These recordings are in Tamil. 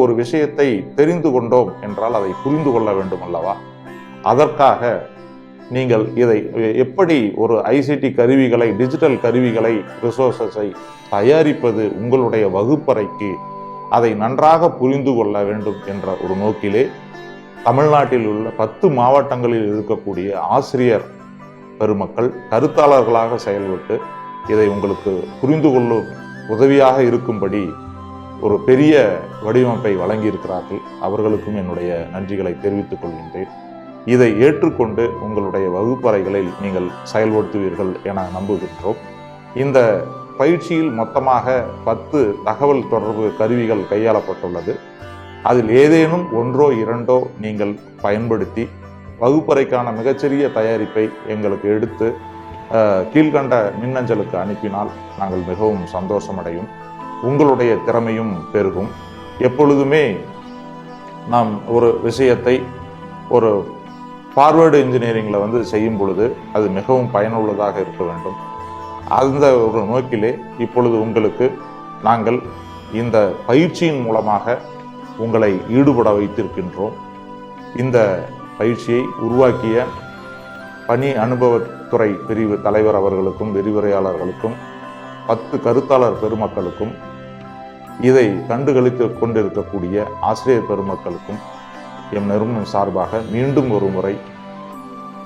ஒரு விஷயத்தை தெரிந்து கொண்டோம் என்றால் அதை புரிந்து கொள்ள வேண்டும் அல்லவா? அதற்காக நீங்கள் இதை எப்படி ஒரு ஐசிடி கருவிகளை, டிஜிட்டல் கருவிகளை, ரிசோர்ஸஸை தயாரிப்பது உங்களுடைய வகுப்பறைக்கு, அதை நன்றாக புரிந்து கொள்ள வேண்டும் என்ற ஒரு நோக்கிலே தமிழ்நாட்டில் உள்ள 10 மாவட்டங்களில் இருக்கக்கூடிய ஆசிரியர் பெருமக்கள் கருத்தாளர்களாக செயல்பட்டு இதை உங்களுக்கு புரிந்து கொள்ளும் உதவியாக இருக்கும்படி ஒரு பெரிய வடிவமைப்பை வழங்கியிருக்கிறார்கள். அவர்களுக்கும் என்னுடைய நன்றிகளை தெரிவித்துக் கொள்கின்றேன். இதை ஏற்றுக்கொண்டு உங்களுடைய வகுப்பறைகளில் நீங்கள் செயல்படுத்துவீர்கள் என நம்புகின்றோம். இந்த பயிற்சியில் மொத்தமாக 10 தகவல் தொடர்பு கருவிகள் கையாளப்பட்டுள்ளது. அதில் ஏதேனும் ஒன்றோ இரண்டோ நீங்கள் பயன்படுத்தி வகுப்பறைக்கான மிகச்சிறிய தயாரிப்பை எங்களுக்கு எடுத்து கீழ்கண்ட மின்னஞ்சலுக்கு அனுப்பினால் நாங்கள் மிகவும் சந்தோஷமடையும். உங்களுடைய திறமையும் பெருகும். எப்பொழுதுமே நாம் ஒரு விஷயத்தை ஒரு ஃபார்வேர்டு இன்ஜினியரிங்கில் செய்யும் பொழுது அது மிகவும் பயனுள்ளதாக இருக்க வேண்டும். அந்த ஒரு நோக்கிலே இப்பொழுது உங்களுக்கு நாங்கள் இந்த பயிற்சியின் மூலமாக உங்களை ஈடுபட வைத்திருக்கின்றோம். இந்த பயிற்சியை உருவாக்கிய பணி அனுபவத்துறை பிரிவு தலைவர் அவர்களுக்கும், விரிவுரையாளர்களுக்கும், 10 கருத்தாளர் பெருமக்களுக்கும், இதை கண்டுகளித்து கொண்டிருக்கக்கூடிய ஆசிரியர் பெருமக்களுக்கும் எம் நிறுவனம் சார்பாக மீண்டும் ஒரு முறை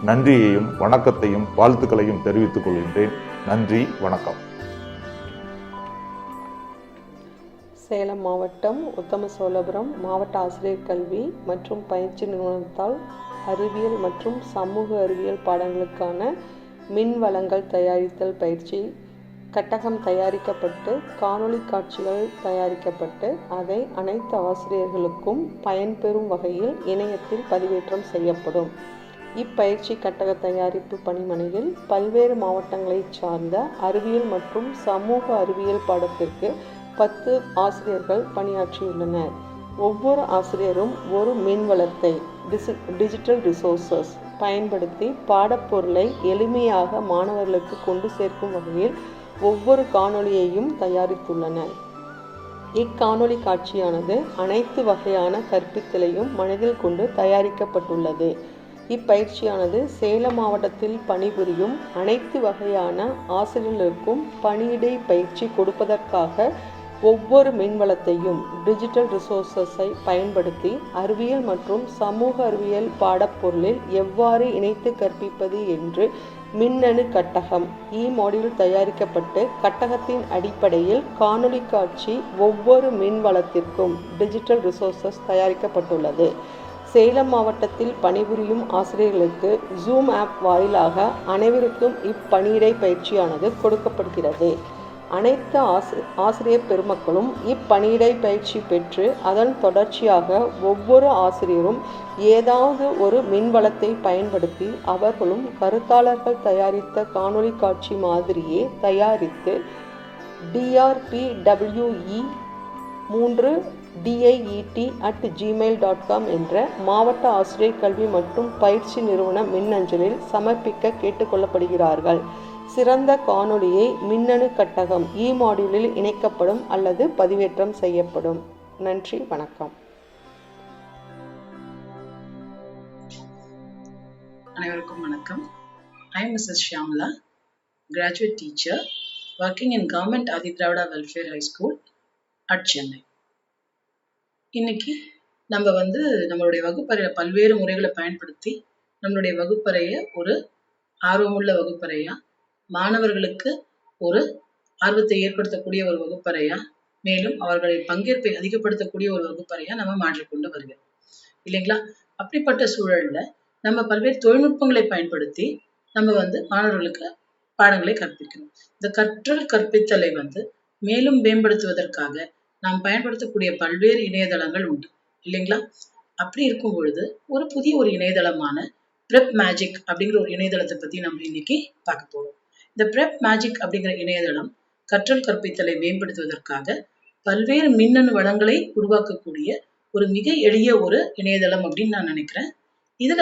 நன்றியையும் வணக்கத்தையும் வாழ்த்துக்களையும் தெரிவித்துக் கொள்கின்றேன். நன்றி, வணக்கம். சேலம் மாவட்டம் உத்தமசோழபுரம் மாவட்ட ஆசிரியர் கல்வி மற்றும் பயிற்சி நிறுவனத்தால் அறிவியல் மற்றும் சமூக அறிவியல் பாடங்களுக்கான மின் வளங்கள் தயாரித்தல் பயிற்சி கட்டகம் தயாரிக்கப்பட்டு காணொளி காட்சிகள் தயாரிக்கப்பட்டு அதை அனைத்து ஆசிரியர்களுக்கும் பயன்பெறும் வகையில் இணையத்தில் பதிவேற்றம் செய்யப்படும். இப்பயிற்சி கட்டக தயாரிப்பு பணிமனையில் பல்வேறு மாவட்டங்களைச் சார்ந்த அறிவியல் மற்றும் சமூக அறிவியல் பாடத்திற்கு 10 ஆசிரியர்கள் பணியாற்றியுள்ளனர். ஒவ்வொரு ஆசிரியரும் ஒரு மின்வளத்தை டிஜிட்டல் ரிசோர்சஸ் பயன்படுத்தி பாடப்பொருளை எளிமையாக மாணவர்களுக்கு கொண்டு சேர்க்கும் வகையில் ஒவ்வொரு காணொளியையும் தயாரித்துள்ளனர். இக்காணொளி காட்சியானது அனைத்து வகையான கற்பித்தலையும் மனதில் கொண்டு தயாரிக்கப்பட்டுள்ளது. இப்பயிற்சியானது சேலம் மாவட்டத்தில் பணிபுரியும் அனைத்து வகையான ஆசிரியர்களுக்கும் பணியிடை பயிற்சி கொடுப்பதற்காக ஒவ்வொரு மின்வளத்தையும் டிஜிட்டல் ரிசோர்சஸை பயன்படுத்தி அறிவியல் மற்றும் சமூக அறிவியல் பாடப்பொருளில் எவ்வாறு இணைத்து கற்பிப்பது என்று மின்னணு கட்டகம் மாடியூல் தயாரிக்கப்பட்டு கட்டகத்தின் அடிப்படையில் காணொளி காட்சி ஒவ்வொரு மின்வளத்திற்கும் டிஜிட்டல் ரிசோர்சஸ் தயாரிக்கப்பட்டுள்ளது. சேலம் மாவட்டத்தில் பணிபுரியும் ஆசிரியர்களுக்கு ஜூம் ஆப் வாயிலாக அனைவருக்கும் இப்பணியிடை பயிற்சியானது கொடுக்கப்படுகிறது. அனைத்து ஆசிரியர் பெருமக்களும் இப்பணியிடை பயிற்சி பெற்று அதன் தொடர்ச்சியாக ஒவ்வொரு ஆசிரியரும் ஏதாவது ஒரு மின்வளத்தை பயன்படுத்தி அவர்களும் கருத்தாளர்கள் தயாரித்த காணொளி காட்சி மாதிரியே தயாரித்து drp3diet@gmail.com என்ற மாவட்ட ஆசிரியர் கல்வி மற்றும் பயிற்சி நிறுவன மின்னஞ்சலில் சமர்ப்பிக்க கேட்டுக்கொள்ளப்படுகிறார்கள். சிறந்த காணொளியை மின்னணு கட்டகம் மாடியூலில் இணைக்கப்படும் அல்லது பதிவேற்றம் செய்யப்படும். நன்றி, வணக்கம். அனைவருக்கும் வணக்கம். I am Mrs. Shyamala, graduate teacher working in Government Adi Dravida Welfare High School at Chennai. இன்னைக்கு நம்ம நம்மளுடைய வகுப்பறையை பல்வேறு முறைகளை பயன்படுத்தி நம்மளுடைய வகுப்பறையை ஒரு ஆர்வமுள்ள வகுப்பறையா, மாணவர்களுக்கு ஒரு ஆர்வத்தை ஏற்படுத்தக்கூடிய ஒரு வகுப்பறையா, மேலும் அவர்களின் பங்கேற்பை அதிகப்படுத்தக்கூடிய ஒரு வகுப்பறையா நம்ம மாற்றிக்கொண்டு வருகிறோம் இல்லைங்களா? அப்படிப்பட்ட சூழல்ல நம்ம பல்வேறு தொழில்நுட்பங்களை பயன்படுத்தி நம்ம மாணவர்களுக்கு பாடங்களை கற்பிக்கிறோம். இந்த கற்றல் கற்பித்தலை மேலும் மேம்படுத்துவதற்காக நாம் பயன்படுத்தக்கூடிய பல்வேறு இணையதளங்கள் உண்டு இல்லைங்களா? அப்படி இருக்கும் பொழுது ஒரு புதிய இணையதளமான பிரெப் மேஜிக் அப்படிங்கிற ஒரு இணையதளத்தை பத்தி நம்ம இன்னைக்கு பார்க்க போறோம். இந்த பிரெப் மேஜிக் அப்படிங்கிற இணையதளம் கற்றல் கற்பித்தலை மேம்படுத்துவதற்காக பல்வேறு மின்னணு வளங்களை உருவாக்கக்கூடிய ஒரு மிக எளிய ஒரு இணையதளம் அப்படின்னு நான் நினைக்கிறேன். இதுல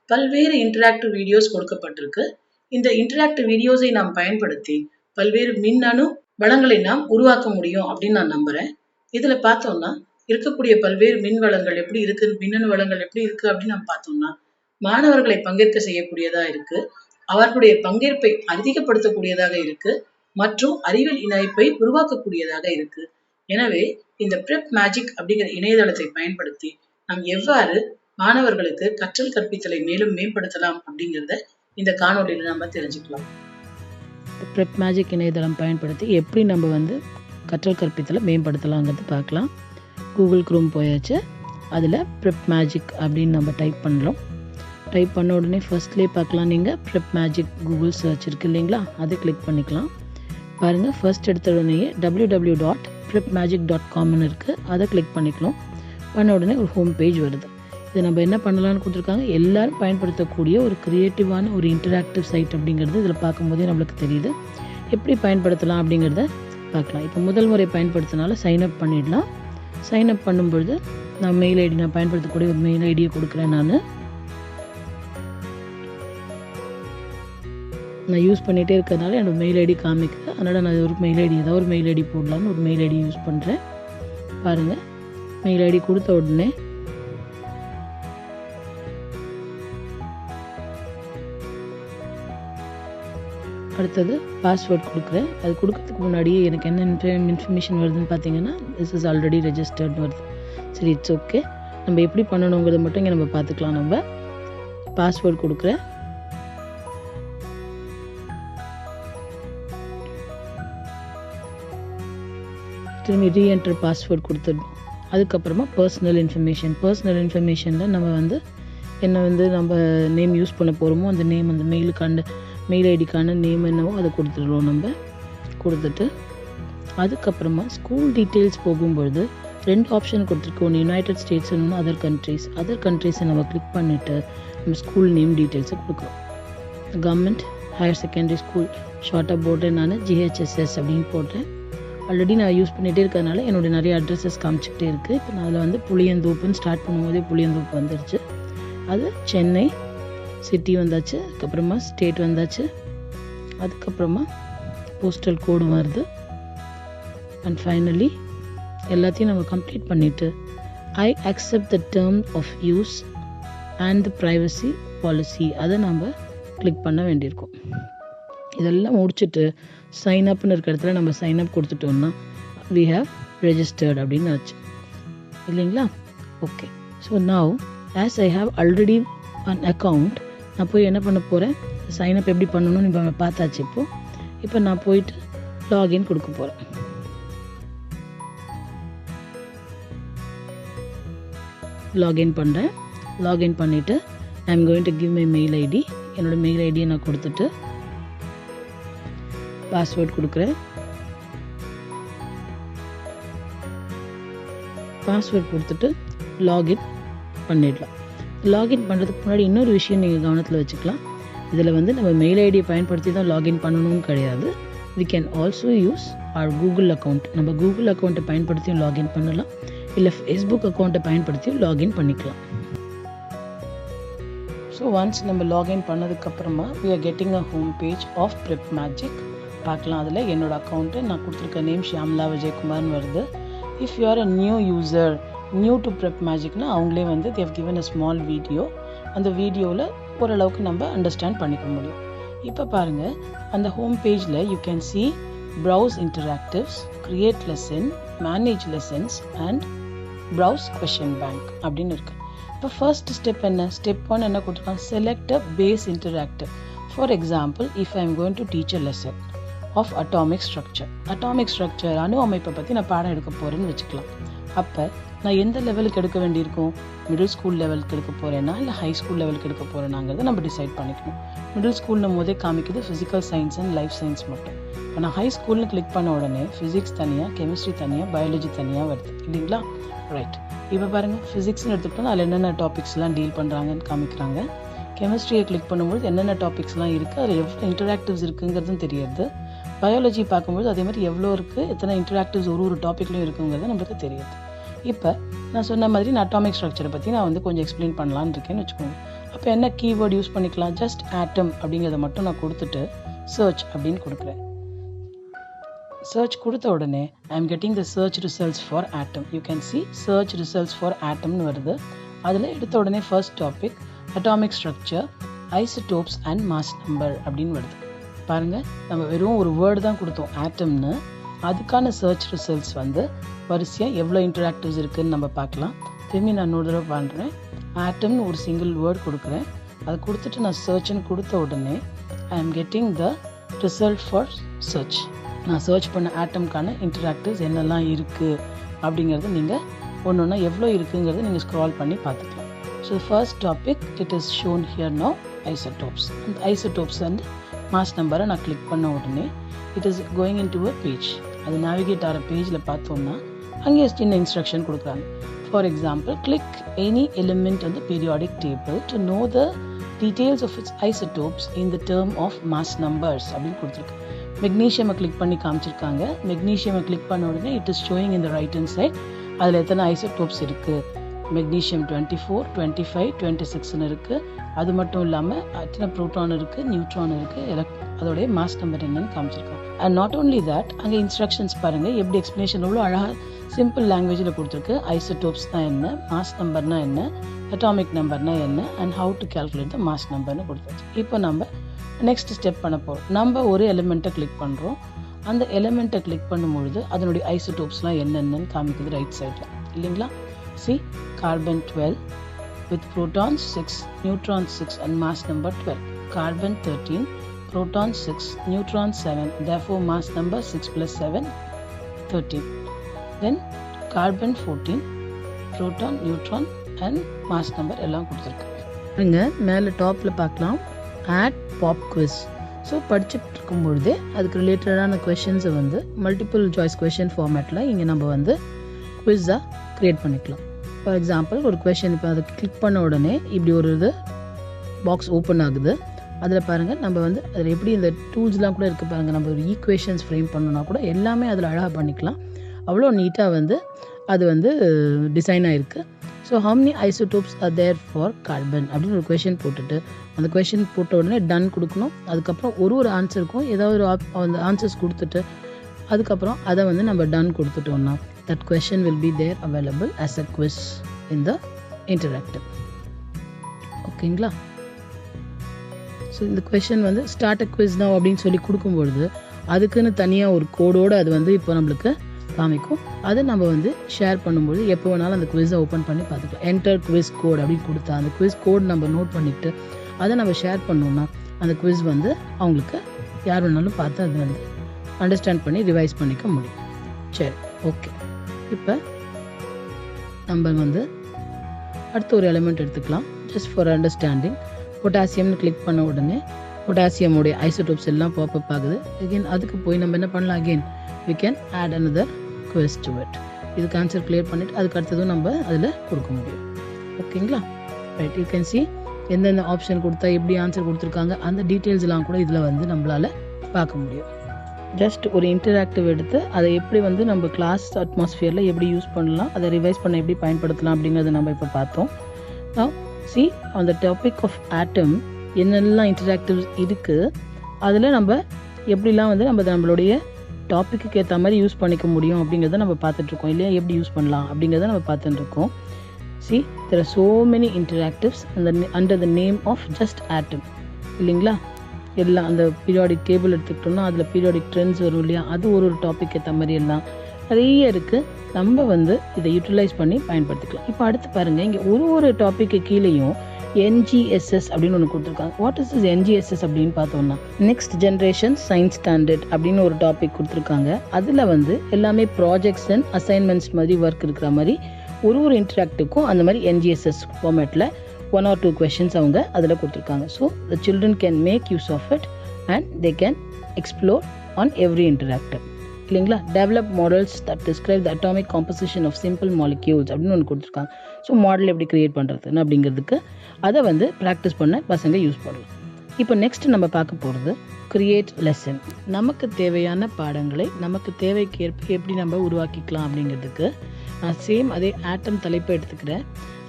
பல்வேறு இன்டராக்டிவ் வீடியோஸ் கொடுக்கப்பட்டிருக்கு. இந்த இன்டராக்டிவ் வீடியோஸை நாம் பயன்படுத்தி பல்வேறு மின்னணு வளங்களை நாம் உருவாக்க முடியும் அப்படின்னு நான் நம்புறேன். இதுல பார்த்தோம்னா இருக்கக்கூடிய பல்வேறு மின் வளங்கள் எப்படி இருக்கு, மின்னணு வளங்கள் எப்படி இருக்கு அப்படின்னு நம்ம பார்த்தோம்னா, மாணவர்களை பங்கேற்க செய்யக்கூடியதா இருக்கு, அவர்களுடைய பங்கேற்பை அதிகப்படுத்தக்கூடியதாக இருக்கு மற்றும் அறிவியல் இணைப்பை உருவாக்கக்கூடியதாக இருக்கு. எனவே இந்த பிரெப் மேஜிக் அப்படிங்கிற இணையதளத்தை பயன்படுத்தி நாம் எவ்வாறு மாணவர்களுக்கு கற்றல் கற்பித்தலை மேலும் மேம்படுத்தலாம் அப்படிங்கிறத இந்த காணொலியில நம்ம தெரிஞ்சுக்கலாம். பிரெப் மேஜிக் இணையதளம் பயன்படுத்தி எப்படி நம்ம வந்து கற்றல் கற்பித்தலை மேம்படுத்தலாங்கிறது பார்க்கலாம். கூகுள் குரோம் போயாச்சு. அதில் பிரெப் மேஜிக் அப்படின்னு நம்ம டைப் பண்ணுறோம். டைப் பண்ண உடனே ஃபர்ஸ்ட்லேயே பார்க்கலாம், நீங்கள் பிரெப் மேஜிக் கூகுள் சர்ச் இருக்குது இல்லைங்களா, அதை கிளிக் பண்ணிக்கலாம். பாருங்கள், ஃபர்ஸ்ட் எடுத்த உடனேயே www.prepmagic.comனு இருக்குது, அதை கிளிக் பண்ணிக்கலாம். பண்ண உடனே ஒரு ஹோம் பேஜ் வருது. இதை நம்ம என்ன பண்ணலான்னு கொடுத்துருக்காங்க, எல்லோரும் பயன்படுத்தக்கூடிய ஒரு க்ரியேட்டிவான ஒரு இன்டராக்டிவ் சைட் அப்படிங்கிறது இதில் பார்க்கும்போதே நம்மளுக்கு தெரியுது. எப்படி பயன்படுத்தலாம் அப்படிங்கிறத பார்க்கலாம். இப்போ முதல் முறை பயன்படுத்தினால சைன்அப் பண்ணிடலாம். சைன்அப் பண்ணும்பொழுது நான் மெயில் ஐடி, நான் பயன்படுத்தக்கூடிய ஒரு மெயில் ஐடியை கொடுக்குறேன். நான் யூஸ் பண்ணிகிட்டே இருக்கிறதுனால என்னோடய மெயில் ஐடி காமிக்குது. அதனால் நான் ஒரு மெயில் ஐடி, ஏதாவது ஒரு மெயில் ஐடி போடலான்னு ஒரு மெயில் ஐடி யூஸ் பண்ணுறேன். பாருங்கள், மெயில் ஐடி கொடுத்த உடனே அடுத்தது பாஸ்வேர்ட் கொடுக்குறேன். அது கொடுக்கறதுக்கு முன்னாடியே எனக்கு என்ன இன்ஃபர்மேஷன் வருதுன்னு பார்த்தீங்கன்னா, திஸ் இஸ் ஆல்ரெடி ரெஜிஸ்டர்ட்னு வருது. சரி, இட்ஸ் ஓகே. நம்ம எப்படி பண்ணணுங்கிறத மட்டும் இங்கே நம்ம பார்த்துக்கலாம். நம்ம பாஸ்வேர்ட் கொடுக்குறேன். திரும்பி ரீஎன்டர் பாஸ்வேர்ட் கொடுத்துடணும். அதுக்கப்புறமா பர்சனல் இன்ஃபர்மேஷனில் நம்ம வந்து நம்ம நேம் யூஸ் பண்ண போகிறோமோ அந்த நேம், அந்த மெயில் ஐடிக்கான நேம் என்னவோ அதை கொடுத்துடுவோம். நம்ம கொடுத்துட்டு அதுக்கப்புறமா ஸ்கூல் டீட்டெயில்ஸ் போகும்பொழுது 2 ஆப்ஷன் கொடுத்துருக்கோம். ஒன்று யுனைடெட் ஸ்டேட்ஸ், இன்னொன்று அதர் கண்ட்ரீஸை நம்ம கிளிக் பண்ணிவிட்டு நம்ம ஸ்கூல் நேம் டீட்டெயில்ஸை கொடுக்குறோம். கவர்மெண்ட் ஹையர் செகண்டரி ஸ்கூல் ஷார்ட்டாக போட்டேன், நான் GHSS அப்படின்னு போட்டேன். ஆல்ரெடி நான் யூஸ் பண்ணிகிட்டே இருக்கிறதுனால என்னோடய நிறைய அட்ரஸஸ் காமிச்சிக்கிட்டே இருக்குது. இப்போ நான் அதில் வந்து புளியந்தோப்புன்னு ஸ்டார்ட் பண்ணும்போதே புளியந்தோப்பு வந்துருச்சு. அது சென்னை சிட்டி வந்தாச்சு, அதுக்கப்புறமா ஸ்டேட் வந்தாச்சு, அதுக்கப்புறமா போஸ்டல் கோடு வருது. அண்ட் ஃபைனலி எல்லாத்தையும் நம்ம கம்ப்ளீட் பண்ணிவிட்டு I accept the terms of use and the privacy policy அதை நம்ம கிளிக் பண்ண வேண்டியிருக்கோம். இதெல்லாம் முடிச்சுட்டு சைன் அப்னு இருக்கிற இடத்துல நம்ம சைன் அப் கொடுத்துட்டோம்னா we have registered அப்படின்னு ஆச்சு இல்லைங்களா. Okay, so now as I have already an account, நான் போய் என்ன பண்ண போகிறேன், சைன் அப் எப்படி பண்ணணும்னு இப்போ பார்த்தாச்சு. இப்போ நான் போயிட்டு லாகின் கொடுக்க போகிறேன். லாகின் பண்ணுறேன். லாகின் பண்ணிவிட்டு I am going to give my mail ID. என்னோடய மெயில் ஐடியை நான் கொடுத்துட்டு பாஸ்வேர்ட் கொடுக்குறேன். பாஸ்வேர்ட் கொடுத்துட்டு லாகின் பண்ணிடலாம். லாகின் பண்ணுறதுக்கு முன்னாடி இன்னொரு விஷயம் நீங்கள் கவனத்தில் வச்சுக்கலாம். இதில் வந்து நம்ம மெயில் ஐடியை பயன்படுத்தி தான் லாகின் பண்ணணும்னு கிடையாது. we can also use our Google account. நம்ம கூகுள் அக்கௌண்ட்டை பயன்படுத்தியும் லாகின் பண்ணலாம், இல்லை ஃபேஸ்புக் அக்கௌண்ட்டை பயன்படுத்தியும் லாகின் பண்ணிக்கலாம். ஸோ ஒன்ஸ் நம்ம லாகின் பண்ணதுக்கப்புறமா we are getting a home page of Prep Magic. பார்க்கலாம். அதில் என்னோடய அக்கௌண்ட்டு நான் கொடுத்துருக்க நேம் ஷியாம்லா விஜயகுமார்னு வருது. If you are a new to Prep Magicனா அவங்களே வந்து they have given a small video. அந்த வீடியோவில் ஓரளவுக்கு நம்ம அண்டர்ஸ்டாண்ட் பண்ணிக்க முடியும். இப்போ பாருங்கள், அந்த ஹோம் பேஜில் you can see browse interactives, create lesson, manage lessons and browse question bank அப்படின்னு இருக்குது. இப்போ ஃபர்ஸ்ட் ஸ்டெப் என்ன, ஸ்டெப் 1 என்ன கொடுத்துருக்காங்க, select a base interactive. For example, if I am going to teach a lesson of atomic structure, அணு அமைப்பை பற்றி நான் பாடம் எடுக்க போகிறேன்னு வச்சுக்கலாம். அப்போ நான் எந்த லெவலுக்கு எடுக்க வேண்டியிருக்கும், மிடில் ஸ்கூல் லெவலுக்கு எடுக்க போகிறேன்னா இல்லை ஹை ஸ்கூல் லெவலுக்கு எடுக்க போகிறேனாங்கிறத நம்ம டிசைட் பண்ணிக்கணும். மிடில் ஸ்கூல்னும் போதே காமிக்குது physical science and life science மட்டும். இப்போ நான் ஹை ஸ்கூல்னு கிளிக் பண்ண உடனே ஃபிசிக்ஸ் தனியாக, கெமிஸ்ட்ரி தனியாக, பயாலஜி தனியாக வருது இல்லைங்களா. ரைட், இப்போ பாருங்கள், ஃபிசிக்ஸ்னு எடுத்துக்கிட்டோம், அதில் என்னென்ன டாபிக்ஸ்லாம் டீல் பண்ணுறாங்கன்னு காமிக்கிறாங்க. கெமிஸ்ட்ரியை கிளிக் பண்ணும்போது என்னென்ன டாபிக்ஸ்லாம் இருக்குது, அதில் எவ்வளோ இன்டராக்டிவ்ஸ் இருக்குங்கிறதும் தெரியுது. பயாலஜி பார்க்கும்போது அதே மாதிரி எவ்வளோ இருக்குது, எத்தனை இன்டராக்டிவ்ஸ் ஒரு டாப்பிக்லையும் இருக்குங்கிறது நம்மளுக்கு தெரியுது. இப்போ நான் சொன்ன மாதிரி நான் அட்டாமிக் ஸ்ட்ரக்சரை பற்றி நான் வந்து கொஞ்சம் எக்ஸ்பிளைன் பண்ணலான்னு இருக்கேன்னு வச்சுக்கோங்க. அப்போ என்ன கீவேர்ட் யூஸ் பண்ணிக்கலாம், ஜஸ்ட் ஆட்டம் அப்படிங்கிறத மட்டும் நான் கொடுத்துட்டு சர்ச் அப்படின்னு கொடுக்குறேன். சர்ச் கொடுத்த உடனே I am getting the search results for atom. You can see search results for ஆட்டம்னு வருது. அதில் எடுத்த உடனே first topic atomic structure, isotopes and mass number அப்படின்னு வருது. பாருங்கள், நம்ம வெறும் ஒரு வேர்டு தான் கொடுத்தோம் ஆட்டம்னு. அதுக்கான சர்ச் ரிசல்ட்ஸ் வந்து வரிசையாக எவ்வளோ இன்டராக்டிவ்ஸ் இருக்குதுன்னு நம்ம பார்க்கலாம். திரும்பி நான் இன்னொரு தடவை பண்ணுறேன். ஆட்டம்னு ஒரு சிங்கிள் வேர்டு கொடுக்குறேன். அதை கொடுத்துட்டு நான் சர்ச்னு கொடுத்த உடனே I am getting the result for search. நான் சர்ச் பண்ண ஆட்டம்க்கான இன்டராக்டிவ்ஸ் என்னெல்லாம் இருக்குது அப்படிங்கிறது நீங்கள் ஒன்று ஒன்றா எவ்வளோ இருக்குங்கிறத நீங்கள் ஸ்க்ரால் பண்ணி பார்த்துக்கலாம். So first topic it is shown here no isotopes. அந்த ஐசோடோப்ஸ் அண்ட் மாஸ் நம்பரை நான் கிளிக் பண்ண உடனே it is going into a page. அது நேவிகேட் ஆகிற பேஜில் பார்த்தோம்னா அங்கே சின்ன இன்ஸ்ட்ரக்ஷன் கொடுக்குறாங்க. For example, click any element on the periodic table to know the details of its isotopes in the term of mass numbers அப்படின்னு கொடுத்துருக்கு. மெக்னீஷியமை கிளிக் பண்ணி காமிச்சிருக்காங்க. மெக்னீஷியமை கிளிக் பண்ண உடனே it is showing in the right hand side அதில் எத்தனை ஐசோடோப்ஸ் இருக்குது. மெக்னீஷியம் 24, 25, 26ன்னு இருக்குது. அது மட்டும் இல்லாமல் எத்தனை ப்ரோட்டான் இருக்குது, நியூட்ரான் இருக்குது, அதோடைய மாஸ் நம்பர் என்னன்னு காமிச்சிருக்காங்க. அண்ட் நாட் ஓன்லி தட், அங்கே இன்ஸ்ட்ரக்ஷன்ஸ் பாருங்கள் எப்படி எக்ஸ்ப்ளனேஷன் எவ்வளோ அழகாக சிம்பிள் லாங்குவேஜில் கொடுத்துருக்கு. ஐசோடோப்ஸ் தான் என்ன, மாஸ் நம்பர்னா என்ன, அட்டாமிக் நம்பர்னா என்ன, and how to calculate the mass நம்பர்னு கொடுத்தாச்சு. இப்போ நம்ம நெக்ஸ்ட் ஸ்டெப் பண்ண போகிறோம். நம்ம ஒரு எலிமெண்ட்டை கிளிக் பண்ணுறோம். அந்த எலிமெண்ட்டை கிளிக் பண்ணும்பொழுது அதனுடைய ஐசோடோப்ஸ்லாம் என்னென்னு காமிக்குது ரைட் சைடில் இல்லைங்களா. C, carbon 12 with protons 6, neutrons 6 and mass number 12. Carbon 13, protons 6, neutrons 7, therefore mass number 6 plus 7, 13. Then carbon 14, proton, neutron and mass number எல்லாம் கொடுத்துருக்கு. இங்கே மேலே டாப்பில் பார்க்கலாம் ஆட் பாப் குவிஸ். ஸோ படிச்சுட்டு இருக்கும்பொழுதே அதுக்கு ரிலேட்டடான கொஷின்ஸை வந்து மல்டிபிள் சாய்ஸ் கொஷின் ஃபார்மேட்டில் இங்கே நம்ம வந்து குவிஸாக க்ரியேட் பண்ணிக்கலாம். ஃபார் எக்ஸாம்பிள், ஒரு கொஷின் இப்போ அதை கிளிக் பண்ண உடனே இப்படி ஒரு இது பாக்ஸ் ஓப்பன் ஆகுது. அதில் பாருங்கள், நம்ம வந்து அதில் எப்படி இந்த டூல்ஸ்லாம் கூட இருக்குது பாருங்கள். நம்ம ஒரு ஈக்குவேஷன்ஸ் ஃப்ரேம் பண்ணோன்னா கூட எல்லாமே அதில் அழகாக பண்ணிக்கலாம். அவ்வளோ நீட்டாக வந்து அது வந்து டிசைன் ஆகிருக்கு. So how many isotopes are there for carbon அப்படின்னு ஒரு கொஷின் போட்டுட்டு அந்த கொஷின் போட்ட உடனே டன் கொடுக்கணும். அதுக்கப்புறம் ஒரு ஆன்சருக்கும் ஏதாவது ஒரு அந்த ஆன்சர்ஸ் கொடுத்துட்டு அதுக்கப்புறம் அதை வந்து நம்ம டன் கொடுத்துட்டோம்னா that question will be there available as a quiz in the interactive. ஓகேங்களா. ஸோ இந்த கொஷின் வந்து ஸ்டார்ட் அ குவிஸ் now அப்படின்னு சொல்லி கொடுக்கும்பொழுது அதுக்குன்னு தனியாக ஒரு கோடோடு அது வந்து இப்போ நம்மளுக்கு காமிக்கும். அதை நம்ம வந்து ஷேர் பண்ணும்போது எப்போ வேணாலும் அந்த குவிஸை ஓப்பன் பண்ணி பார்த்துக்கலாம். என்டர் குவிஸ் கோட் அப்படின்னு கொடுத்தா அந்த குவிஸ் கோட் நம்ம நோட் பண்ணிவிட்டு அதை நம்ம ஷேர் பண்ணோம்னா அந்த குவிஸ் வந்து அவங்களுக்கு யார் வேணாலும் பார்த்து அது வந்து அண்டர்ஸ்டாண்ட் பண்ணி ரிவைஸ் பண்ணிக்க முடியும். சரி, ஓகே. இப்போ நம்ம வந்து அடுத்த ஒரு எலிமெண்ட் எடுத்துக்கலாம் ஜஸ்ட் ஃபார் அண்டர்ஸ்டாண்டிங். பொட்டாசியம்னு கிளிக் பண்ண உடனே பொட்டாசியமுடைய ஐசோடோப்ஸ் எல்லாம் பாப்பப் ஆகுது. அகெயின் அதுக்கு போய் நம்ம என்ன பண்ணலாம், again we can add another quiz to it. இதுக்கு ஆன்சர் கிளியர் பண்ணிவிட்டு அதுக்கு அடுத்ததும் நம்ம அதில் கொடுக்க முடியும். ஓகேங்களா. ரைட், யூ கேன் சி எந்தெந்த ஆப்ஷன் கொடுத்தா எப்படி ஆன்சர் கொடுத்துருக்காங்க அந்த டீட்டெயில்ஸ்லாம் கூட இதில் வந்து நம்மளால் பார்க்க முடியும். ஜஸ்ட் ஒரு இன்டராக்டிவ் எடுத்து அதை எப்படி வந்து நம்ம கிளாஸ் அட்மாஸ்ஃபியரில் எப்படி யூஸ் பண்ணலாம், அதை ரிவைஸ் பண்ண எப்படி பயன்படுத்தலாம் அப்படிங்கிறத நம்ம இப்போ பார்த்தோம். Now see on the topic of atom என்னெல்லாம் இன்டராக்டிவ்ஸ் இருக்குது அதில் நம்ம எப்படிலாம் வந்து நம்மளுடைய டாப்பிக்கு ஏற்ற மாதிரி யூஸ் பண்ணிக்க முடியும் அப்படிங்கிறத நம்ம பார்த்துட்ருக்கோம் இல்லையா. எப்படி யூஸ் பண்ணலாம் அப்படிங்கிறத நம்ம பார்த்துட்டுருக்கோம். See, there are so many interactives under the name of just atom இல்லைங்களா. எல்லாம் அந்த பீரியாடிக் டேபிள் எடுத்துக்கிட்டோம்னா அதில் பீரியாடிக் ட்ரெண்ட்ஸ் வரும் இல்லையா, அது ஒரு டாபிக் ஏற்ற மாதிரி எல்லாம் நிறைய இருக்குது. நம்ம வந்து இதை யூட்டிலைஸ் பண்ணி பயன்படுத்திக்கலாம். இப்போ அடுத்து பாருங்கள், இங்கே ஒரு டாப்பிக்கு கீழேயும் NGSS அப்படின்னு ஒன்று கொடுத்துருக்காங்க. வாட் இஸ் திஸ் NGSS அப்படின்னு பார்த்தோம்னா நெக்ஸ்ட் ஜென்ரேஷன் சயின்ஸ் ஸ்டாண்டர்ட் அப்படின்னு ஒரு டாபிக் கொடுத்துருக்காங்க. அதில் வந்து எல்லாமே ப்ராஜெக்ட்ஸ் அண்ட் அசைன்மெண்ட்ஸ் மாதிரி ஒர்க் இருக்கிற மாதிரி ஒரு இன்டராக்டிவ்க்கும் அந்த மாதிரி NGSS ஃபார்மேட்டில் 1 or 2 questions அவங்க அதில் கொடுத்துருக்காங்க. So the children can make use of it and they can explore on every interactive இல்லைங்களா. Develop models that describe the atomic composition of simple molecules அப்படின்னு ஒன்று கொடுத்துருக்காங்க. ஸோ மாடல் எப்படி க்ரியேட் பண்ணுறதுன்னு அப்படிங்கிறதுக்கு அதை வந்து ப்ராக்டிஸ் பண்ண பசங்க யூஸ் பண்ணலாம். இப்போ நெக்ஸ்ட் நம்ம பார்க்க போகிறது கிரியேட் லெசன். நமக்கு தேவையான பாடங்களை நமக்கு தேவைக்கேற்ப எப்படி நம்ம உருவாக்கிக்கலாம் அப்படிங்கிறதுக்கு நான் சேம் அதே ஆட்டம் தலைப்பை எடுத்துக்கிறேன்.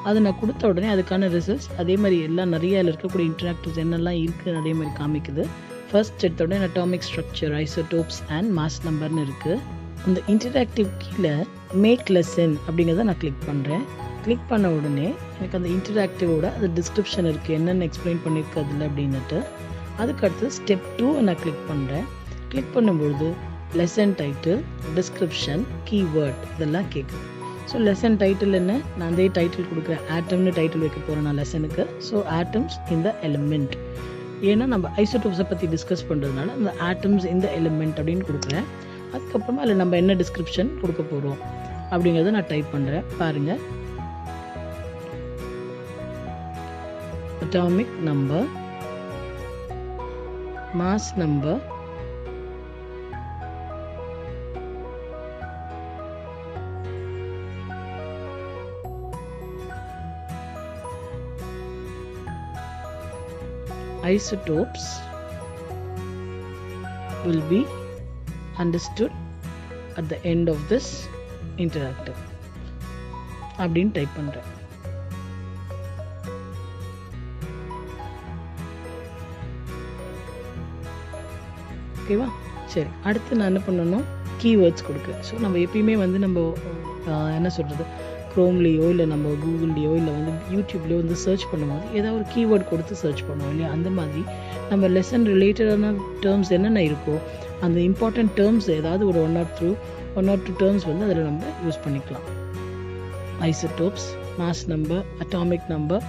அதை நான் கொடுத்த உடனே அதுக்கான ரிசல்ட்ஸ் அதே மாதிரி எல்லாம் நிறைய இருக்கக்கூடிய இன்டராக்டிவ்ஸ் என்னெல்லாம் இருக்குது அதே மாதிரி காமிக்குது. ஃபர்ஸ்ட் எடுத்தோடனே atomic structure, isotopes and mass நம்பர்னு இருக்குது. இந்த இன்டராக்டிவ் கீழே மேக் லெசன் அப்படிங்கிறத நான் கிளிக் பண்ணுறேன். கிளிக் பண்ண உடனே எனக்கு அந்த இன்டராக்டிவோட அது டிஸ்கிரிப்ஷன் இருக்குது, என்னென்ன எக்ஸ்பிளைன் பண்ணியிருக்கு அதில் அப்படின்னுட்டு. அதுக்கடுத்து ஸ்டெப் 2 நான் கிளிக் பண்ணுறேன். கிளிக் பண்ணும்பொழுது லெசன் டைட்டில், டிஸ்கிரிப்ஷன், கீவேர்ட் இதெல்லாம் கேட்குது. ஸோ லெசன் டைட்டில் என்ன, நான் அதே டைட்டில் கொடுக்குறேன். ஆட்டம்னு டைட்டில் வைக்க போகிறேன் நான் லெசனுக்கு. ஸோ ஆட்டம்ஸ் இந்த எலிமெண்ட், ஏன்னா நம்ம ஐசோடோப்ஸை பற்றி டிஸ்கஸ் பண்ணுறதுனால அந்த ஆட்டம்ஸ் இந்த எலிமெண்ட் அப்படின்னு கொடுக்குறேன். அதுக்கப்புறமா அதில் நம்ம என்ன டிஸ்கிரிப்ஷன் கொடுக்க போகிறோம் அப்படிங்கிறத நான் டைப் பண்ணுறேன். பாருங்கள், atomic number, mass number, isotopes will be understood at the end of this interactive அப்படின்னு டைப் பண்ணுறேன். ஓகேவா? சரி, அடுத்து நான் என்ன பண்ணணும், கீவேர்ட்ஸ் கொடுக்குறேன். ஸோ நம்ம எப்பயுமே வந்து நம்ம என்ன சொல்கிறது, க்ரோம்லேயோ இல்லை நம்ம கூகுள்லேயோ இல்லை வந்து யூடியூப்லேயோ வந்து சர்ச் பண்ணும்போது ஏதாவது ஒரு கீவேர்ட் கொடுத்து சர்ச் பண்ணுவோம் இல்லையா? அந்த மாதிரி நம்ம லெசன் ரிலேட்டடான டேர்ம்ஸ் என்னென்ன இருக்கோ அந்த இம்பார்ட்டன்ட் டேர்ம்ஸ் ஏதாவது ஒரு ஒன் ஆர் டூ டேர்ம்ஸ் வந்து அதில் நம்ம யூஸ் பண்ணிக்கலாம். Isotopes, mass number, atomic number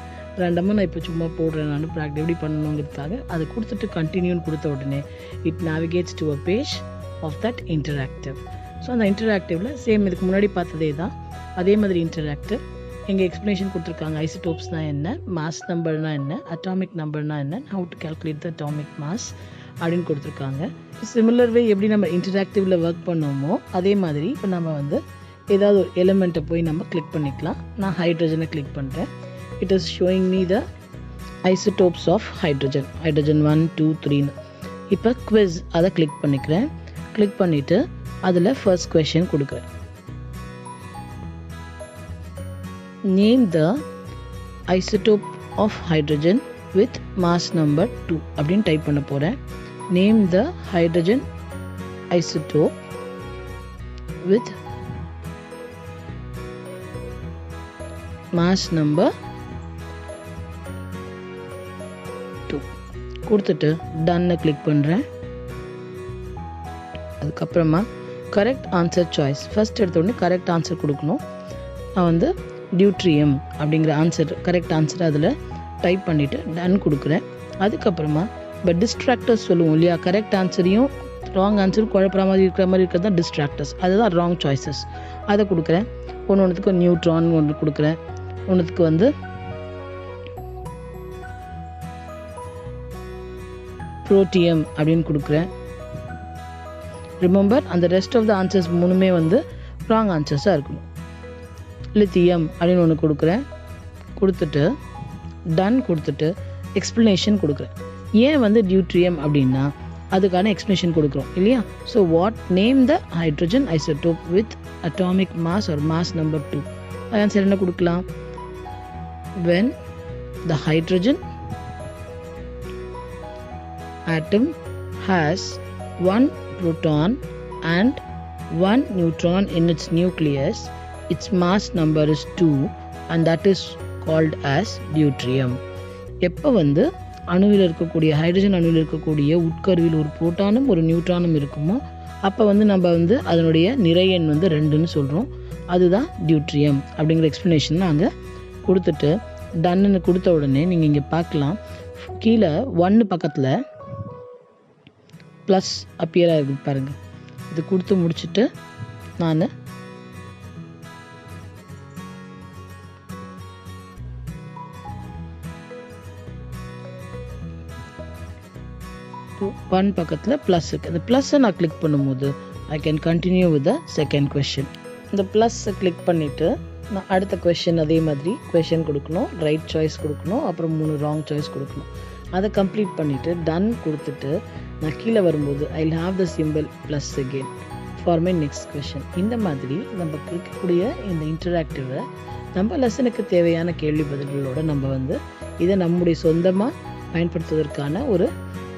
ரெண்டமாக நான் இப்போ சும்மா போடுறேன். நான் ப்ராக்டிஸ் எப்படி பண்ணணுங்கிறதுக்காக அதை கொடுத்துட்டு கண்டினியூன்னு கொடுத்த உடனே it navigates to a page of that interactive. So அந்த இன்டராக்டிவில் சேம் இதுக்கு முன்னாடி பார்த்ததே தான், அதே மாதிரி இன்டராக்டிவ். எங்கே எக்ஸ்ப்ளனேஷன் கொடுத்துருக்காங்க, ஐசோடோப்ஸ்னால் என்ன, மாஸ் நம்பர்னால் என்ன, அட்டாமிக் நம்பர்னால் என்ன, how to calculate the atomic mass அப்படின்னு கொடுத்துருக்காங்க. சிமிலர் வே எப்படி நம்ம இன்டராக்டிவில் ஒர்க் பண்ணுவோமோ அதே மாதிரி இப்போ நம்ம வந்து ஏதாவது ஒரு எலிமெண்ட்டை போய் நம்ம கிளிக் பண்ணிக்கலாம். நான் ஹைட்ரஜனை கிளிக் பண்ணுறேன். It is showing me the isotopes of hydrogen 1, 2, 3. இப்போ குவிஸ் அதை கிளிக் பண்ணிக்கிறேன். கிளிக் பண்ணிவிட்டு அதில் ஃபர்ஸ்ட் கொஷின் கொடுக்குறேன். Name the isotope of hydrogen with mass number 2 அப்படின்னு டைப் பண்ண போகிறேன். Name the hydrogen isotope with mass number 2 கொடுத்துட்டு டன்னை கிளிக் பண்ணுறேன். அதுக்கப்புறமா கரெக்ட் ஆன்சர் சாய்ஸ், ஃபர்ஸ்ட் எடுத்தோடனே கரெக்ட் ஆன்சர் கொடுக்கணும். நான் வந்து டியூட்ரியம் அப்படிங்கிற ஆன்சர், கரெக்ட் ஆன்சர் அதில் டைப் பண்ணிவிட்டு டன் கொடுக்குறேன். அதுக்கப்புறமா இப்போ டிஸ்ட்ராக்டர்ஸ் சொல்லுவோம் இல்லையா, கரெக்ட் ஆன்சரையும் ராங் ஆன்சரும் குழப்பற மாதிரி இருக்கிறது தான் டிஸ்ட்ராக்டர்ஸ், அதுதான் ராங் சாய்ஸஸ். அதை கொடுக்குறேன். ஒன்றுக்கு நியூட்ரான் ஒன்று கொடுக்குறேன், ஒன்றுக்கு வந்து புரோட்டியம் அப்படின்னு கொடுக்குறேன். ரிமெம்பர், அந்த ரெஸ்ட் ஆஃப் த ஆன்சர்ஸ் மூணுமே வந்து ராங் ஆன்சர்ஸாக இருக்கணும். லித்தியம் அப்படின்னு ஒன்று கொடுக்குறேன். கொடுத்துட்டு டன் கொடுத்துட்டு எக்ஸ்ப்ளனேஷன் கொடுக்குறேன். ஏன் வந்து டியூட்ரியம் அப்படின்னா அதுக்கான எக்ஸ்ப்ளனேஷன் கொடுக்குறோம் இல்லையா? So what name the hydrogen isotope with atomic mass R mass number 2. Answer என்ன கொடுக்கலாம்? when the hydrogen atom has 1 proton and 1 neutron in its nucleus, its mass number is 2 and that is called as deuterium. எப்போ வந்து அணுவில் இருக்கக்கூடிய ஹைட்ரஜன் அணுவில் இருக்கக்கூடிய உட்கருவில் ஒரு புரோட்டானும் ஒரு நியூட்ரானும் இருக்குமோ அப்போ வந்து நம்ம வந்து அதனுடைய நிறை எண் வந்து 2ன்னு சொல்கிறோம். அதுதான் டியூட்ரியம் அப்படிங்கிற எக்ஸ்ப்ளனேஷன் நாங்கள் கொடுத்துட்டு டன்னு கொடுத்த உடனே நீங்கள் இங்கே பார்க்கலாம், கீழே 1 பக்கத்தில் ப்ளஸ் அப்பியராக இருக்குது பாருங்கள். இது கொடுத்து முடிச்சுட்டு நான் 1 பக்கத்தில் ப்ளஸ் இருக்குது. அந்த ப்ளஸ்ஸை நான் கிளிக் பண்ணும்போது I can continue with the second question. இந்த ப்ளஸ்ஸை கிளிக் பண்ணிவிட்டு நான் அடுத்த கொஷின் அதே மாதிரி கொஷின் கொடுக்கணும், ரைட் சாய்ஸ் கொடுக்கணும், அப்புறம் 3 ராங் சாய்ஸ் கொடுக்கணும். அதை கம்ப்ளீட் பண்ணிவிட்டு டன் கொடுத்துட்டு நான் கீழே வரும்போது I will have the simple plus again for my next question. இந்த மாதிரி நம்ம இருக்கக்கூடிய இந்த இன்டராக்டிவை நம்ம லெசனுக்கு தேவையான கேள்வி பதில்களோடு நம்ம வந்து இதை நம்முடைய சொந்தமாக பயன்படுத்துவதற்கான ஒரு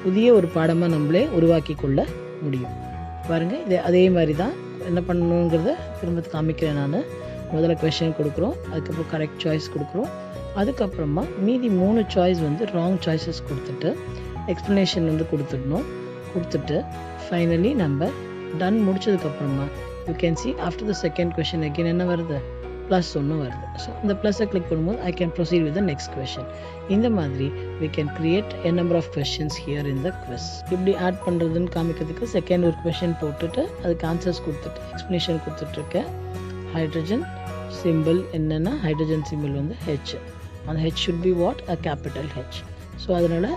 புதிய ஒரு பாடமாக நம்மளே உருவாக்கி கொள்ள முடியும். பாருங்கள், இது அதே மாதிரி தான் என்ன பண்ணணுங்கிறத திரும்ப காமிக்கிறேன். நான் முதல்ல கொஷின் கொடுக்குறோம், அதுக்கப்புறம் கரெக்ட் சாய்ஸ் கொடுக்குறோம், அதுக்கப்புறமா மீதி 3 சாய்ஸ் வந்து ராங் சாய்ஸஸ் கொடுத்துட்டு எக்ஸ்ப்ளனேஷன் வந்து கொடுத்துட்டு ஃபைனலி நம்ம டன் முடிச்சதுக்கப்புறமா you can see after the second question again என்ன வருது, +1 வருது. ஸோ இந்த ப்ளஸ்ஸை கிளிக் பண்ணும்போது I can proceed with the next question. இந்த மாதிரி we can create a number of questions here in the quiz. இப்படி ஆட் பண்ணுறதுன்னு காமிக்கிறதுக்கு செகண்ட் ஒரு கொஷின் போட்டுட்டு அதுக்கு ஆன்சர்ஸ் கொடுத்துட்டு எக்ஸ்ப்ளனேஷன் கொடுத்துட்ருக்கேன். ஹைட்ரஜன் சிம்பிள் என்னென்னா ஹைட்ரஜன் சிம்பிள் வந்து H. அந்த H should be what? a capital H. So அதனால்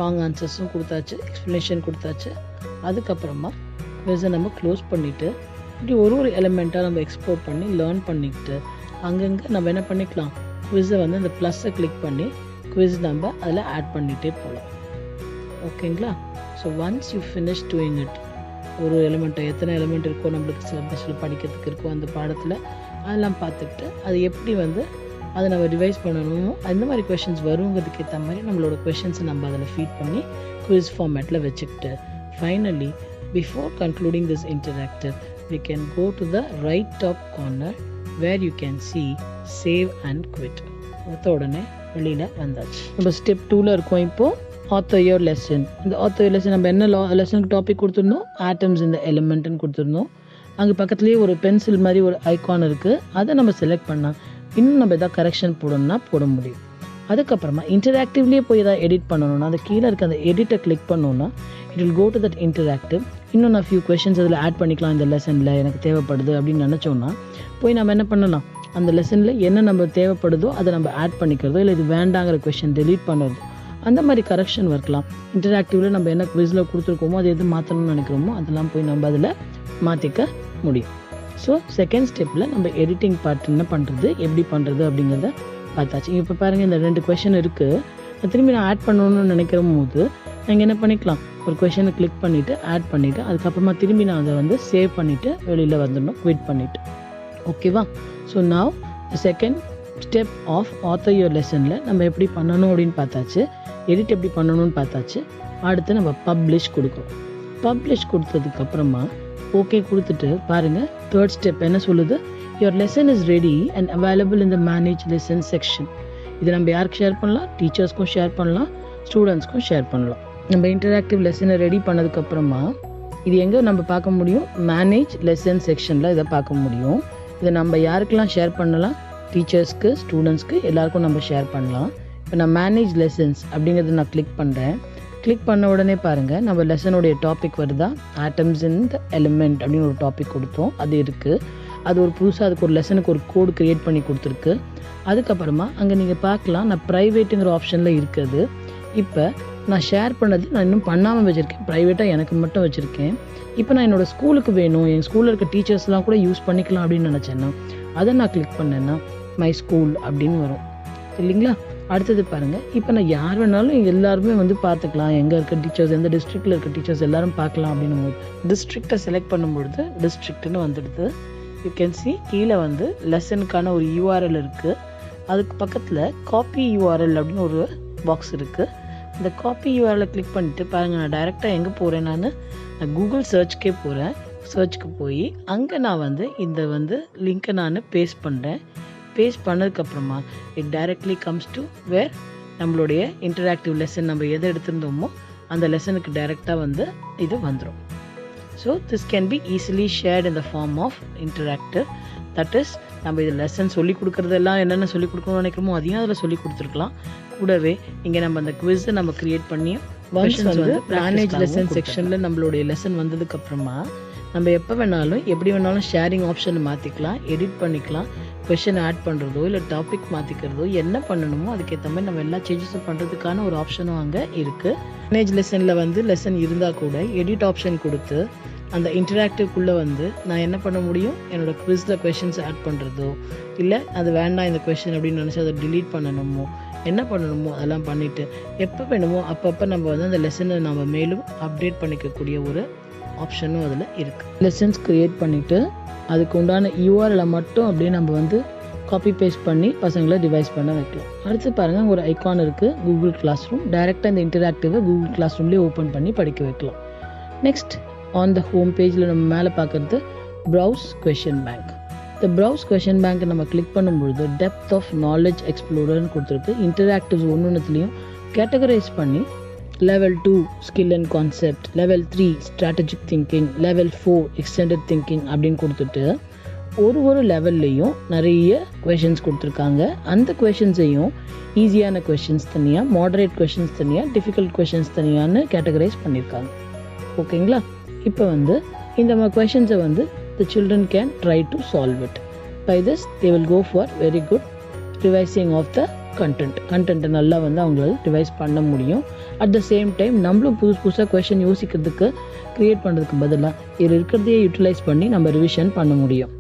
ராங் ஆன்சர்ஸும் கொடுத்தாச்சு, எக்ஸ்ப்ளனேஷன் கொடுத்தாச்சு. அதுக்கப்புறமா குவிஸை நம்ம க்ளோஸ் பண்ணிவிட்டு இப்படி ஒரு எலிமெண்ட்டாக நம்ம எக்ஸ்ப்ளோர் பண்ணி லேர்ன் பண்ணிக்கிட்டு அங்கங்கே நம்ம என்ன பண்ணிக்கலாம், குவிஸை வந்து அந்த ப்ளஸ்ஸை கிளிக் பண்ணி குவிஸ் நம்ம அதில் ஆட் பண்ணிகிட்டே போகலாம். ஓகேங்களா? So once you finish doing it, ஒரு எலிமெண்ட்டை எத்தனை எலிமெண்ட் இருக்கோ நம்மளுக்கு சிலபஸில் படிக்கிறதுக்கு இருக்கோ அந்த பாடத்தில் அதெல்லாம் பார்த்துக்கிட்டு அது எப்படி வந்து அதை நம்ம ரிவைஸ் பண்ணணுமோ அந்த மாதிரி கொஷின்ஸ் வருங்கிறதுக்கு ஏற்ற மாதிரி நம்மளோட கொஷின்ஸை நம்ம அதில் ஃபீட் பண்ணி குவிஸ் ஃபார்மேட்டில் வச்சுக்கிட்டு finally before concluding this interactive we can go to the right top corner where you can see save and quit. அடுத்த உடனே வெளியில் வந்தாச்சு. நம்ம ஸ்டெப் 2ல் இருக்கோம். இப்போது author your lesson. இந்த author your lesson நம்ம என்ன லெசனுக்கு டாபிக் கொடுத்துருந்தோம், atoms in the elementன்னு கொடுத்துருந்தோம். அங்கே பக்கத்துலேயே ஒரு பென்சில் மாதிரி ஒரு ஐக்கான் இருக்குது, அதை நம்ம செலக்ட் பண்ணால் இன்னும் நம்ம எதாவது கரெக்ஷன் போடணும்னா போட முடியும். அதுக்கப்புறமா இன்டராக்டிவ்லேயே போய் எதாவது எடிட் பண்ணணும்னா அந்த கீழே இருக்க அந்த எடிட்டை கிளிக் பண்ணோன்னா it will go to that interactive. இன்னும் நான் ஃபியூ கொஷின்ஸ் அதில் ஆட் பண்ணிக்கலாம் இந்த லெசனில் எனக்கு தேவைப்படுது அப்படின்னு நினச்சோன்னா போய் நம்ம என்ன பண்ணலாம், அந்த லெசனில் என்ன நம்ம தேவைப்படுதோ அதை நம்ம ஆட் பண்ணிக்கிறதோ இல்லை இது வேண்டாங்கிற கொஷின் டெலீட் பண்ணுறதோ அந்த மாதிரி கரெக்ஷன் ஒர்க்லாம் இன்டராக்டிவில் நம்ம என்ன குவிஸில் கொடுத்துருக்கோமோ அது எது மாற்றணும்னு நினைக்கிறோமோ அதெல்லாம் போய் நம்ம அதில் மாற்றிக்க முடியும். ஸோ செகண்ட் ஸ்டெப்பில் நம்ம எடிட்டிங் பார்ட் என்ன பண்ணுறது எப்படி பண்ணுறது அப்படிங்கிறத பார்த்தாச்சு. இப்போ பாருங்கள், இந்த 2 கொஷின் இருக்குது, திரும்பி நான் ஆட் பண்ணணும்னு நினைக்கிற போது நீங்கள் என்ன பண்ணிக்கலாம், ஒரு கொஷனை கிளிக் பண்ணிவிட்டு ஆட் பண்ணிவிட்டு அதுக்கப்புறமா திரும்பி நான் அதை வந்து சேவ் பண்ணிவிட்டு வெளியில் வந்துடணும், குவிட் பண்ணிவிட்டு. ஓகேவா? So now second step of author your லெசனில் நம்ம எப்படி பண்ணணும் அப்படின்னு பார்த்தாச்சு, எடிட் எப்படி பண்ணணும்னு பார்த்தாச்சு. அடுத்து நம்ம பப்ளிஷ் கொடுக்குறோம். பப்ளிஷ் கொடுத்ததுக்கப்புறமா ஓகே கொடுத்துட்டு பாருங்கள், தேர்ட் ஸ்டெப் என்ன சொல்லுது, your lesson is ready and available in the manage lesson section. இது நம்ம யாருக்கு ஷேர் பண்ணலாம், டீச்சர்ஸ்க்கும் ஷேர் பண்ணலாம், ஸ்டூடெண்ட்ஸ்க்கும் ஷேர் பண்ணலாம். நம்ம இன்டராக்டிவ் லெசனை ரெடி பண்ணதுக்கப்புறமா இது எங்கே நம்ம பார்க்க முடியும், மேனேஜ் லெசன் செக்ஷனில் இதை பார்க்க முடியும். இதை நம்ம யாருக்கெல்லாம் ஷேர் பண்ணலாம், டீச்சர்ஸ்க்கு ஸ்டூடெண்ட்ஸ்க்கு எல்லாருக்கும் நம்ம ஷேர் பண்ணலாம். இப்போ நான் மேனேஜ் லெசன்ஸ் அப்படிங்கிறத நான் கிளிக் பண்ணுறேன். கிளிக் பண்ண உடனே பாருங்கள் நம்ம லெசனுடைய டாபிக் வருதா, ஆட்டம்ஸ் இன் த எலிமெண்ட் அப்படின்னு ஒரு டாபிக் கொடுத்தோம், அது இருக்குது. அது ஒரு புதுசாக அதுக்கு ஒரு லெசனுக்கு ஒரு கோடு க்ரியேட் பண்ணி கொடுத்துருக்கு. அதுக்கப்புறமா அங்கே நீங்கள் பார்க்கலாம் நான் ப்ரைவேட்டுங்கிற ஆப்ஷனில் இருக்குது. இப்போ நான் ஷேர் பண்ணது நான் இன்னும் பண்ணாமல் வச்சுருக்கேன், ப்ரைவேட்டாக எனக்கு மட்டும் வச்சுருக்கேன். இப்போ நான் என்னோடய ஸ்கூலுக்கு வேணும், என் ஸ்கூலில் இருக்க டீச்சர்ஸ்லாம் கூட யூஸ் பண்ணிக்கலாம் அப்படின்னு நினச்சேன்னா அதை நான் கிளிக் பண்ணேன்னா மை ஸ்கூல் அப்படின்னு வரும் இல்லைங்களா. அடுத்தது பாருங்கள், இப்போ நான் யார் வேணாலும் எல்லாருமே வந்து பார்த்துக்கலாம், எங்கே இருக்க டீச்சர்ஸ் எந்த டிஸ்ட்ரிக்டில் இருக்க டீச்சர்ஸ் எல்லாரும் பார்க்கலாம் அப்படின்னு போது டிஸ்ட்ரிக்டை செலக்ட் பண்ணும்பொழுது டிஸ்ட்ரிக்ட்னு வந்துடுது. யூ கேன் சி கீழே வந்து லெசனுக்கான ஒரு URL இருக்குது, அதுக்கு பக்கத்தில் காப்பி URL அப்படின்னு ஒரு பாக்ஸ் இருக்குது. இந்த காப்பி URL கிளிக் பண்ணிவிட்டு பாருங்கள், நான் டைரெக்டாக எங்கே போகிறேன், நான் கூகுள் சர்ச்சுக்கே போகிறேன். சர்ச்சுக்கு போய் அங்கே நான் வந்து இந்த வந்து லிங்க்கை நான் பேஸ்ட் பண்ணுறேன். பேஸ்ட் பண்ணதுக்கப்புறமா இட் டைரக்ட்லி கம்ஸ் டு வேர் நம்மளுடைய இன்டராக்டிவ் லெசன் நம்ம எதை எடுத்திருந்தோமோ அந்த லெசனுக்கு டைரெக்டாக வந்து இது வந்துடும். So this can be easily shared in the form of interactive. That is நம்ம இது லெசன் சொல்லிக் கொடுக்குறதெல்லாம் என்னென்ன சொல்லிக் கொடுக்கணும்னு நினைக்கிறோமோ அதையும் அதில் சொல்லிக் கொடுத்துருக்கலாம். கூடவே இங்கே நம்ம அந்த குவிஸை நம்ம க்ரியேட் பண்ணி வந்து மேனேஜ் லெசன் செக்ஷனில் நம்மளுடைய லெசன் வந்ததுக்கப்புறமா நம்ம எப்போ வேணாலும் எப்படி வேணாலும் ஷேரிங் ஆப்ஷனை மாற்றிக்கலாம், எடிட் பண்ணிக்கலாம், கொஷின் ஆட் பண்ணுறதோ இல்லை டாபிக் மாற்றிக்கிறதோ என்ன பண்ணணுமோ அதுக்கேற்ற மாதிரி நம்ம எல்லா சேஞ்சஸும் பண்ணுறதுக்கான ஒரு ஆப்ஷனும் அங்கே இருக்குது. மேனேஜ் லெசனில் வந்து லெசன் இருந்தால் கூட எடிட் ஆப்ஷன் கொடுத்து அந்த இன்டராக்டிவ்க்குள்ளே வந்து நான் என்ன பண்ண முடியும், என்னோடய குவிஸில் கொஷின்ஸ் ஆட் பண்ணுறதோ இல்லை அது வேண்டாம் இந்த கொஷின் அப்படின்னு நினச்சி அதை டிலீட் பண்ணணுமோ என்ன பண்ணணுமோ அதெல்லாம் பண்ணிவிட்டு எப்போ வேணுமோ அப்பப்போ நம்ம வந்து அந்த லெசனை நம்ம மேலும் அப்டேட் பண்ணிக்கக்கூடிய ஒரு ஆப்ஷனும் அதில் இருக்குது. லெசன்ஸ் க்ரியேட் பண்ணிவிட்டு அதுக்கு உண்டான URL மட்டும் அப்படியே நம்ம வந்து காப்பி பேஸ்ட் பண்ணி பசங்களை டிவைஸ் பண்ண வைக்கலாம். அடுத்து பாருங்கள் அங்கே ஒரு ஐகான் இருக்குது, கூகுள் கிளாஸ் ரூம். டைரெக்டாக இந்த இன்டராக்டிவை கூகுள் கிளாஸ் ரூம்லேயே ஓப்பன் பண்ணி படிக்க வைக்கலாம். நெக்ஸ்ட் ஆன் த ஹோம் பேஜில் நம்ம மேலே பார்க்குறது ப்ரௌஸ் கொஷின் பேங்க். இந்த ப்ரௌஸ் கொஷின் பேங்க்கை நம்ம கிளிக் பண்ணும்பொழுது டெப்த் ஆஃப் நாலேஜ் எக்ஸ்ப்ளோரர்னு கொடுத்துருக்கு. இன்டராக்டிவ்ஸ் ஒன்றுத்துலேயும் கேட்டகரைஸ் பண்ணி level 2 skill and concept, level 3 strategic thinking, level 4 extended thinking அப்படின்னு கொடுத்துட்டு ஒரு லெவல்லையும் நிறைய கொஷின்ஸ் கொடுத்துருக்காங்க. அந்த கொஷின்ஸையும் ஈஸியான கொஷின்ஸ் தனியாக, மாடரேட் கொஷின்ஸ் தனியாக, டிஃபிகல்ட் கொஷின்ஸ் தனியான்னு கேட்டகரைஸ் பண்ணியிருக்காங்க. ஓகேங்களா? இப்போ இந்த கொஷின்ஸை the children can try to solve it. By this they will go for very good revising of the content நல்லா அவங்களால ரிவைஸ் பண்ண முடியும். அட் த சேம் டைம் நம்மளும் புதுசாக கொஷின் யோசிக்கிறதுக்கு க்ரியேட் பண்ணுறதுக்கு பதிலாக இது இருக்கிறதையே யூட்டிலைஸ் பண்ணி நம்ம ரிவிஷன் பண்ண முடியும்.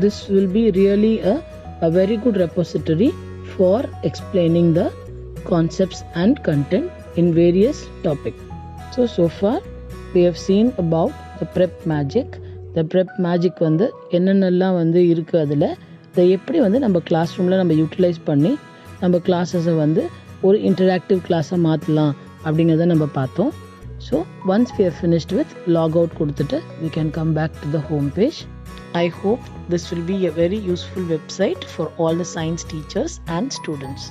This will be really a very good repository for explaining the concepts and content in various topics. So far we have seen about the prep magic. The prep magic என்னென்னலாம் இருக்குது, அதில் இதை எப்படி நம்ம கிளாஸ் ரூமில் நம்ம யூட்டிலைஸ் பண்ணி நம்ம கிளாஸஸை ஒரு இன்டராக்டிவ் கிளாஸாக மாற்றலாம் அப்படிங்கிறத நம்ம பார்த்தோம். So once we are finished with log out கொடுத்துட்டு we can come back to the home page. I hope this will be a very useful website for all the science teachers and students.